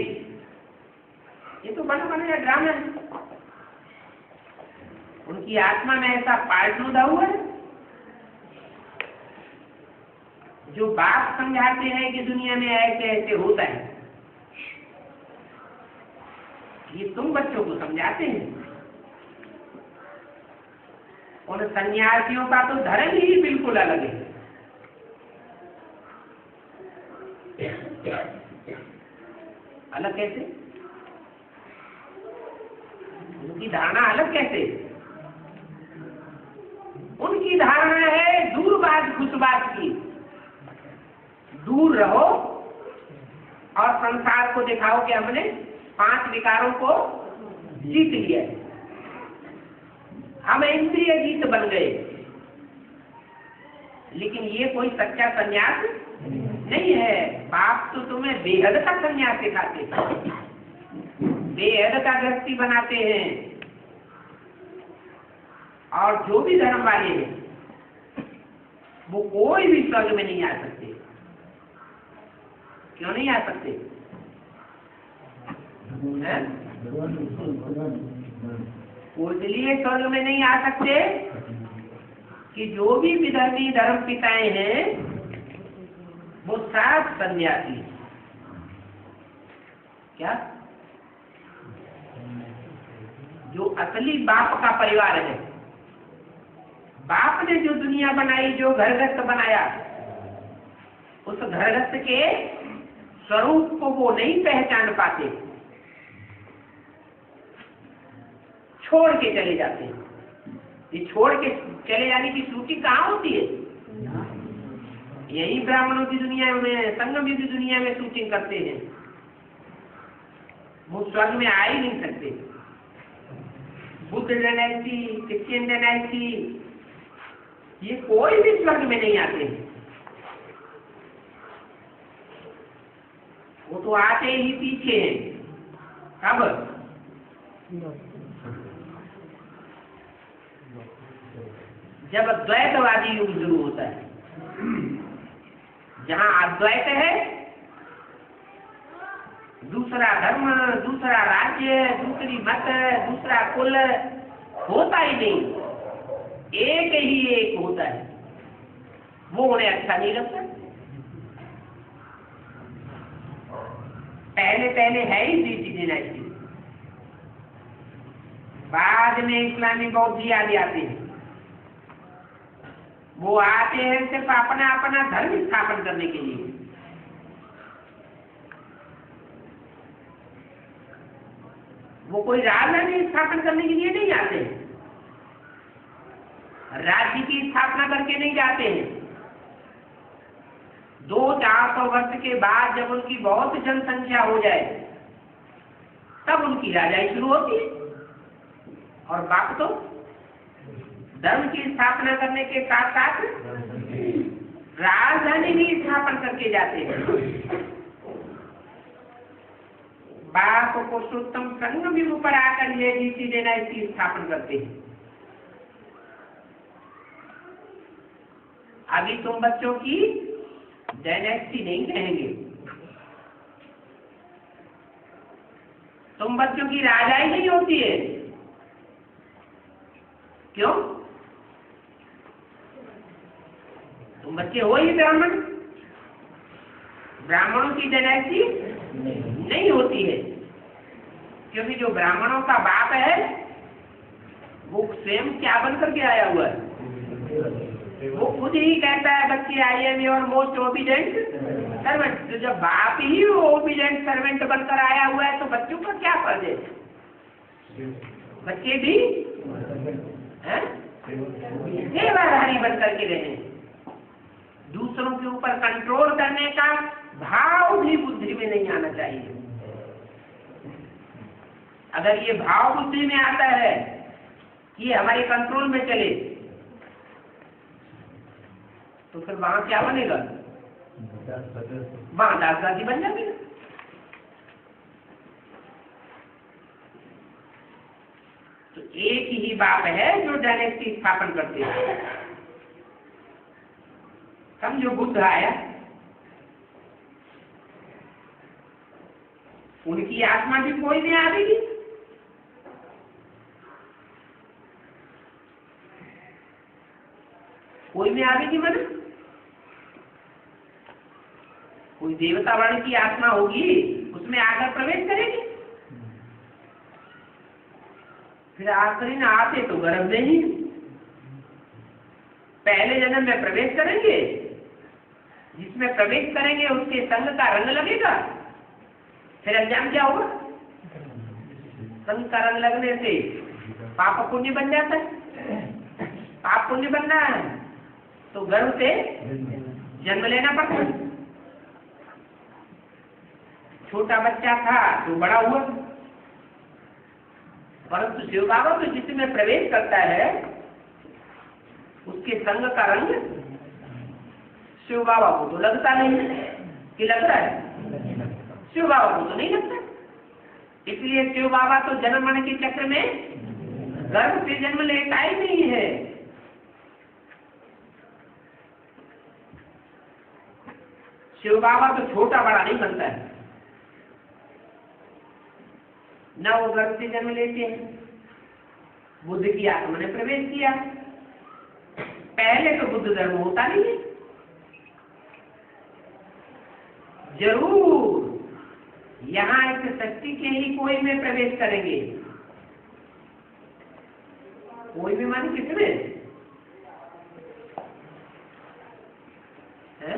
ये तो बना बना ड्रामा है। उनकी आत्मा में ऐसा पार्ट लूदा हुआ है। जो बाप समझाते हैं कि दुनिया में ऐसे ऐसे होता है, ये तुम बच्चों को समझाते हैं। उन सन्यासियों का तो धर्म ही बिल्कुल अलग है। अलग कैसे? उनकी धारणा अलग कैसे? उनकी धारणा है दूरबाज खुशबाज की। दूर रहो और संसार को दिखाओ कि हमने 5 विकारों को जीत लिया। हम इंद्रिय जीत बन गए। लेकिन ये कोई सच्चा संन्यास नहीं है। बाप तो तुम्हें बेहद का संन्यास सिखाते हैं, बेहद का गृहस्थी बनाते हैं। और जो भी धर्म वाले हैं वो कोई भी स्वर्ग में नहीं आ सकते। क्यों नहीं आ सकते? इसलिए स्वर्ग में नहीं आ सकते कि जो भी विधर्मी धर्म पिताएं हैं वो सब सन्यासी। क्या? जो असली बाप का परिवार है, बाप ने जो दुनिया बनाई, जो घरगृहस्थ बनाया, उस घरगृहस्थ के स्वरूप को वो नहीं पहचान पाते, छोड़ के चले जाते हैं। ये छोड़ के चले जाने की श्रुति कहाँ होती है? यही ब्राह्मणों की दुनिया में, संगम की दुनिया में शूटिंग करते हैं। वो स्वर्ग में आ ही नहीं सकते। बुद्ध डायनेस्टी, क्रिश्चियन डायनेस्टी, ये कोई भी स्वर्ग में नहीं आते हैं। वो तो आते ही पीछे हैं। कब? जब द्वैतवादी युग शुरू होता है, जहाँ अद्वैत है, दूसरा धर्म, दूसरा राज्य, दूसरी मत, दूसरा कुल होता ही नहीं, एक ही एक होता है, वो उन्हें अच्छा नहीं लगता। पहले पहले है ही तीसरी डायनेस्टी, बाद में इस्लामी बौद्ध आदि आते हैं। वो आते हैं सिर्फ अपना अपना धर्म स्थापन करने के लिए। वो कोई राजधानी स्थापन करने के लिए नहीं आते हैं, राज्य की स्थापना करके नहीं जाते हैं। 200-400 वर्ष के बाद जब उनकी बहुत जनसंख्या हो जाए तब उनकी राजाई शुरू होती है, और बाप तो धर्म की स्थापना करने के साथ साथ राजधानी भी स्थापन करके जाते हैं। बाप पुरुषोत्तम संघ भी ऊपर आकर ये जीती देना इसकी स्थापन करते हैं। अभी तुम बच्चों की डायनेस्टी नहीं कहेंगे, तुम बच्चों की राजाई नहीं होती है। क्यों? तुम बच्चे हो ही ब्राह्मण, ब्राह्मणों की डायनेस्टी नहीं होती है, क्योंकि जो ब्राह्मणों का बाप है वो स्वयं क्या बन करके आया हुआ है। वो खुद ही कहता है बच्चे I am your most obedient servant. तो जब बाप ही ओबीडिएंट सर्वेंट बनकर आया हुआ है तो बच्चों का क्या फर्ज है? बच्चे भी सेवाधारी बनकर के रहे। दूसरों के ऊपर कंट्रोल करने का भाव भी बुद्धि में नहीं आना चाहिए। अगर ये भाव बुद्धि में आता है कि ये हमारे कंट्रोल में चले तो फिर वहां क्या बनेगा? वहां दासदासी बन जाती है। तो एक ही बाप है जो डायनेस्टी स्थापन करते हैं। समझो बुद्ध आया, उनकी आत्मा भी कोई नहीं आएगी, कोई में आवेगी। मतलब कोई देवता वाले की आत्मा होगी, उसमें आकर प्रवेश करेगी। फिर आखिरी ना आते तो गर्भ में ही पहले जन्म में प्रवेश करेंगे, जिसमें प्रवेश करेंगे उसके संग का रंग लगेगा। फिर अंजाम क्या होगा? संग का रंग लगने से पाप पुण्य बन जाता है। पाप पुण्य बनना है तो गर्भ से जन्म लेना पड़ता है। छोटा बच्चा था तो बड़ा हुआ, परंतु शिव बाबा तो जिसमें प्रवेश करता है उसके संग का रंग शिव बाबा को तो लगता नहीं कि लग रहा है, शिव बाबा को तो नहीं लगता। इसलिए शिव बाबा तो जन्म मरण के चक्र में गर्भ से जन्म लेता ही नहीं है। शिव बाबा तो छोटा बड़ा नहीं बनता है, न वो गर्भ से जन्म लेते हैं। बुद्ध की आत्मा ने प्रवेश किया, पहले तो बुद्ध धर्म होता नहीं है। जरूर यहाँ एक शक्ति के ही कोई में प्रवेश करेंगे। कोई भी माने किसमें है?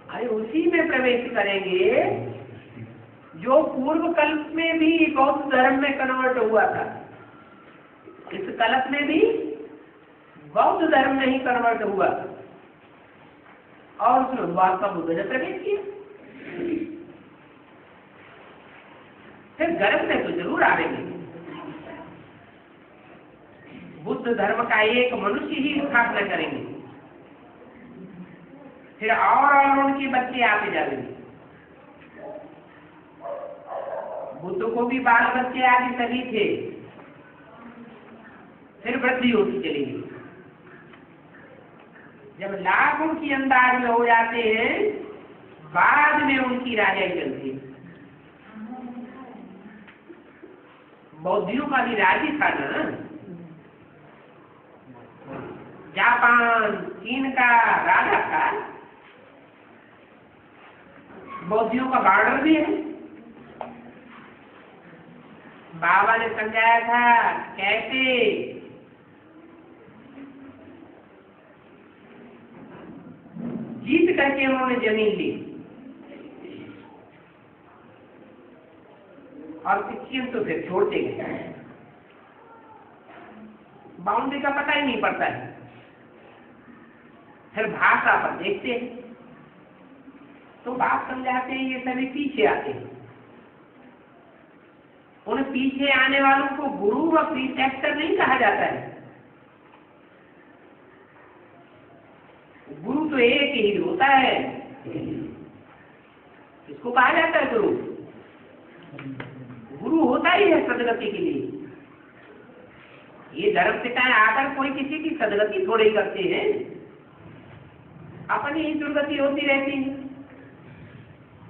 अरे उसी में प्रवेश करेंगे जो पूर्व कल्प में भी बौद्ध धर्म में कन्वर्ट हुआ था। इस कल्प में भी बौद्ध धर्म में ही कन्वर्ट हुआ और उसमें महात्मा बुद्ध ने प्रवेश किया। फिर गर्भ में तो जरूर आएंगे। बुद्ध धर्म का एक मनुष्य ही स्थापना करेंगे, फिर और उनके बच्चे आते जाएंगे। बुद्ध को भी बाल बच्चे आदि सभी थे, फिर वृद्धि होती चलेगी। जब लाख उनकी अंदाज में हो जाते हैं, बाद में उनकी राजाई चलती है। बौद्धियों का भी राज्य था ना, जापान चीन का राजा था, बौद्धियों का बॉर्डर भी है। बाबा ने समझाया था कैसे जीत करके उन्होंने जमीन ली, और सिक्किम तो फिर छोड़ते गए, बाउंड्री का पता ही नहीं पड़ता है। फिर भाषा पर देखते हैं तो बात समझाते हैं, ये सभी पीछे आते हैं। उन पीछे आने वालों को गुरु व प्रीसेप्टर नहीं कहा जाता है। गुरु तो एक ही होता है। इसको कहा जाता है गुरु। गुरु होता ही है सदगति के लिए। ये धर्म पिताएं आकर कोई किसी की सदगति थोड़े ही करते हैं, अपनी ही दुर्गति होती रहती है।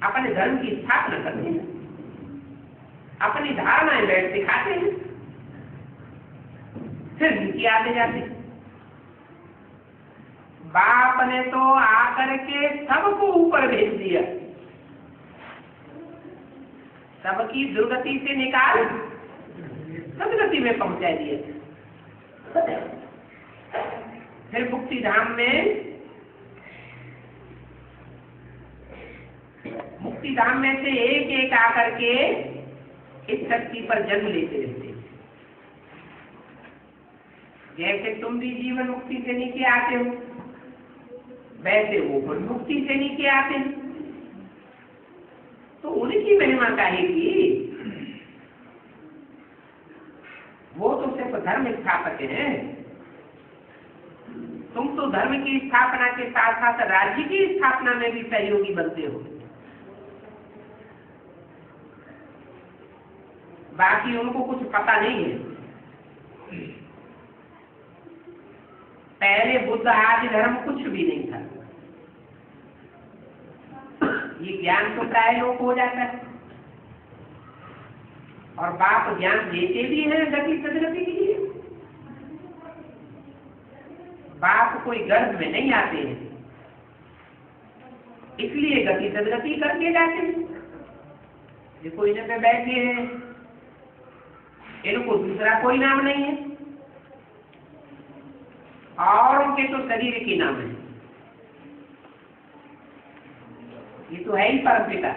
अपने धर्म की स्थापना करते हैं, अपनी धारणाएं बैठ दिखाते हैं, फिर नीचे आते जाते। बाप ने तो आकर के सबको ऊपर भेज दिया, सबकी दुर्गति से निकाल सदगति में पहुंचा दिया। फिर मुक्ति धाम में, मुक्ति धाम में से एक एक आकर के इस धरती पर जन्म लेते रहते हैं। जैसे तुम भी जीवन मुक्ति से नीचे आते हो, वैसे वो मुक्ति से नीचे आते हैं। तो उनकी महिमा कहेगी, वो तो सिर्फ धर्म स्थापक हैं। तुम तो धर्म की स्थापना के साथ साथ राज्य की स्थापना में भी सहयोगी बनते हो। बाकी उनको कुछ पता नहीं है। पहले बुद्ध आदि धर्म कुछ भी नहीं था। ये ज्ञान तो प्राय लोग हो जाता है, और बाप ज्ञान देते भी हैं गति सदगति के लिए। बाप कोई गर्भ में नहीं आते हैं, इसलिए गति सदगति करके जाते हैं। देखो इन्हें पे बैठे हैं, इनको दूसरा कोई नाम नहीं है, और उनके तो शरीर के नाम है। ये तो है ही परमपिता।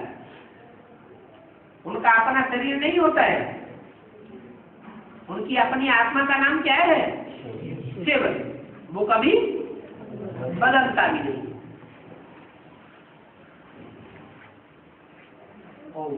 उनका अपना शरीर नहीं होता है, उनकी अपनी आत्मा का नाम क्या है? शिव। वो कभी बदलता भी नहीं। ओम।